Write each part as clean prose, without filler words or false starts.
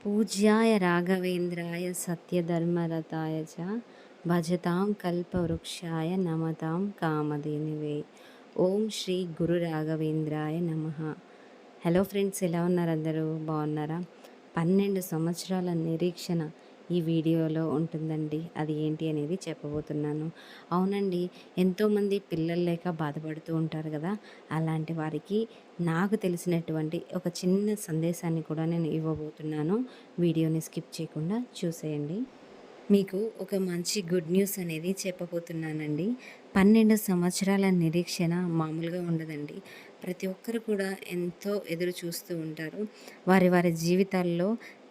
పూజ్యాయ రాఘవేంద్రాయ సత్యధర్మరతాయ చ భజతాం కల్పవృక్షాయ నమతాం కామధేనువే. ఓం శ్రీ గురు రాఘవేంద్రాయ నమః. Hello friends, ఎలా ఉన్నారు? అందరూ బాగున్నారా? 12 సంవత్సరాల నిరీక్షణ ఈ వీడియోలో ఉంటుందండి. అది ఏంటి అనేది చెప్పబోతున్నాను. అవునండి, ఎంతోమంది పిల్లలు లేక బాధపడుతూ ఉంటారు కదా. అలాంటి వారికి నాకు తెలిసినటువంటి ఒక చిన్న సందేశాన్ని కూడా నేను ఇవ్వబోతున్నాను. వీడియోని స్కిప్ చేయకుండా చూసేయండి. మీకు ఒక మంచి గుడ్ న్యూస్ అనేది చెప్పబోతున్నానండి. 12 సంవత్సరాల నిరీక్షణ మామూలుగా ఉండదండి. ప్రతి ఒక్కరు కూడా ఎంతో ఎదురు చూస్తూ ఉంటారు. వారి వారి జీవితాల్లో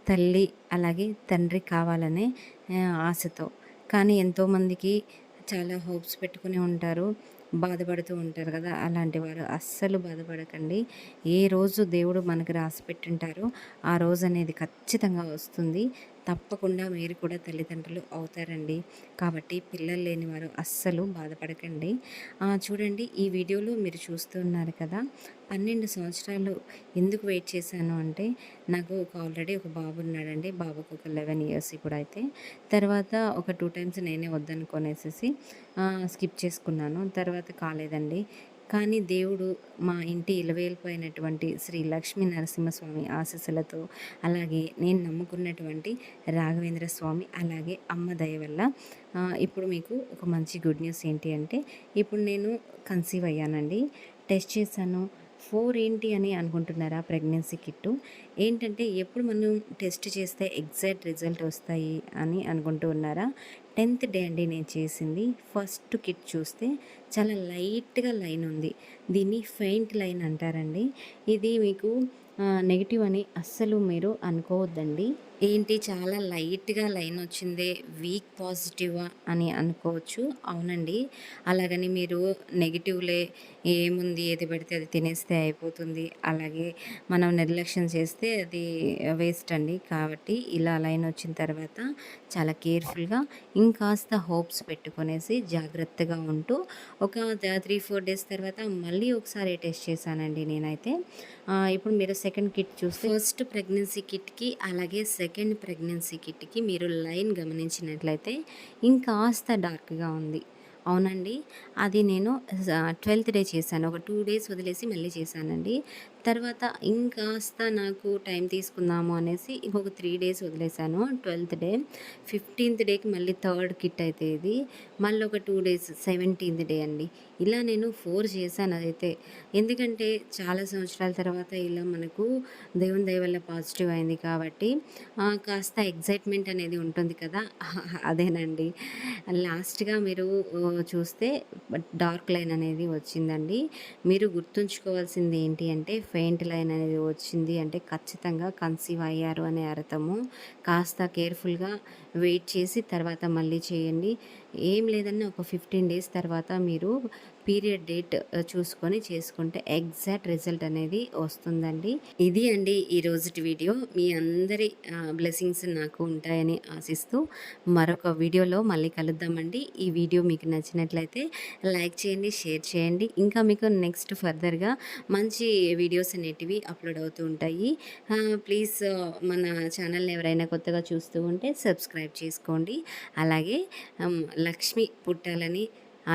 తల్లి అలాగే తండ్రి కావాలనే ఆశతో. కానీ ఎంతోమందికి చాలా హోప్స్ పెట్టుకుని ఉంటారు. బాధపడుతూ ఉంటారు కదా. అలాంటి వారు అస్సలు బాధపడకండి. ఏ రోజు దేవుడు మనకు రాసి పెట్టుంటారో ఆ రోజు అనేది ఖచ్చితంగా వస్తుంది. తప్పకుండా మీరు కూడా తల్లిదండ్రులు అవుతారండి. కాబట్టి పిల్లలు లేని వారు అస్సలు బాధపడకండి. చూడండి, ఈ వీడియోలో మీరు చూస్తున్నారు కదా. 12 సంవత్సరాలు ఎందుకు వెయిట్ చేశాను అంటే, నాకు ఆల్రెడీ ఒక బాబు ఉన్నాడండి. బాబుకు ఒక 11 ఇయర్స్ ఇప్పుడైతే. తర్వాత ఒక 2 టైమ్స్ నేనే వద్దనుకొనేసేసి స్కిప్ చేసుకున్నాను. తర్వాత కాలేదండి. కానీ దేవుడు మా ఇంటి ఇలవేల్పోయినటువంటి శ్రీ లక్ష్మీ నరసింహస్వామి ఆశీస్సులతో, అలాగే నేను నమ్ముకున్నటువంటి రాఘవేంద్ర స్వామి, అలాగే అమ్మ దయ వల్ల ఇప్పుడు మీకు ఒక మంచి గుడ్ న్యూస్ ఏంటి అంటే, ఇప్పుడు నేను కన్సీవ్ అయ్యానండి. టెస్ట్ చేశాను. 4 ఏంటి అని అనుకుంటున్నారా? ప్రెగ్నెన్సీ కిట్టు ఏంటంటే, ఎప్పుడు మనం టెస్ట్ చేస్తే ఎగ్జాక్ట్ రిజల్ట్ వస్తాయి అని అనుకుంటూ ఉన్నారా? 10th డే అండి నేను చేసింది. ఫస్ట్ కిట్ చూస్తే చాలా లైట్గా లైన్ ఉంది. దీన్ని ఫెయింట్ లైన్ అంటారండి. ఇది మీకు నెగిటివ్ అని అస్సలు మీరు అనుకోవద్దండి. ఏంటి చాలా లైట్గా లైన్ వచ్చిందే, వీక్ పాజిటివా అని అనుకోవచ్చు. అవునండి, అలాగని మీరు నెగిటివ్లే, ఏముంది ఏది పెడితే అది తినేస్తే అయిపోతుంది, అలాగే మనం నిర్లక్ష్యం చేస్తే అది వేస్ట్ అండి. కాబట్టి ఇలా లైన్ వచ్చిన తర్వాత చాలా కేర్ఫుల్గా ఇంకాస్త హోప్స్ పెట్టుకునేసి జాగ్రత్తగా ఉంటూ ఒక 3-4 డేస్ తర్వాత మళ్ళీ ఒకసారి టెస్ట్ చేశానండి నేనైతే. ఇప్పుడు మీరు సెకండ్ కిట్ చూస్తే, ఫస్ట్ ప్రెగ్నెన్సీ కిట్కి అలాగే సెకండ్ ప్రెగ్నెన్సీ కిట్కి మీరు లైన్ గమనించినట్లయితే ఇంకాస్త డార్క్గా ఉంది. అవునండి, అది నేను 12th డే చేశాను. ఒక 2 డేస్ వదిలేసి మళ్ళీ చేశానండి. తర్వాత ఇంకాస్త నాకు టైం తీసుకుందాము అనేసి ఇంకొక 3 డేస్ వదిలేశాను. 12th డే, 15th డేకి మళ్ళీ థర్డ్ కిట్ అయితే ఇది. మళ్ళీ ఒక 2 డేస్, 17th డే అండి. ఇలా నేను 4 చేశాను అదైతే. ఎందుకంటే చాలా సంవత్సరాల తర్వాత ఇలా మనకు దేవుని దయ వల్ల పాజిటివ్ అయింది కాబట్టి కాస్త ఎగ్జైట్మెంట్ అనేది ఉంటుంది కదా. అదేనండి. లాస్ట్గా మీరు చూస్తే డార్క్ లైన్ అనేది వచ్చిందండి. మీరు గుర్తుంచుకోవాల్సింది ఏంటి అంటే, ఫెయింట్ లైన్ అనేది వచ్చింది అంటే ఖచ్చితంగా కన్సీవ్ అయ్యారు అనే అర్థము. కాస్త కేర్ఫుల్గా వెయిట్ చేసి తర్వాత మళ్ళీ చేయండి. ఏం లేదన్నా ఒక 15 డేస్ తర్వాత మీరు పీరియడ్ డేట్ చూసుకొని చేసుకుంటే ఎగ్జాక్ట్ రిజల్ట్ అనేది వస్తుందండి. ఇది అండి ఈ రోజుటి వీడియో. మీ అందరి బ్లెస్సింగ్స్ నాకు ఉంటాయని ఆశిస్తూ మరొక వీడియోలో మళ్ళీ కలుద్దామండి. ఈ వీడియో మీకు నచ్చినట్లయితే లైక్ చేయండి, షేర్ చేయండి. ఇంకా మీకు నెక్స్ట్ ఫర్దర్గా మంచి వీడియోస్ అనేటివి అప్లోడ్ అవుతూ ఉంటాయి. ప్లీజ్ మన ఛానల్ని ఎవరైనా కొత్తగా చూస్తూ ఉంటే సబ్స్క్రైబ్ చేసుకోండి. అలాగే లక్ష్మి పుట్టాలని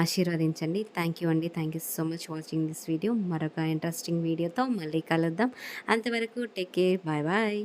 ఆశీర్వదించండి. థ్యాంక్ యూ అండి. Thank you so much watching this video. మరొక ఇంట్రెస్టింగ్ వీడియోతో మళ్ళీ కలుద్దాం. అంతవరకు టేక్ కేర్. Bye bye.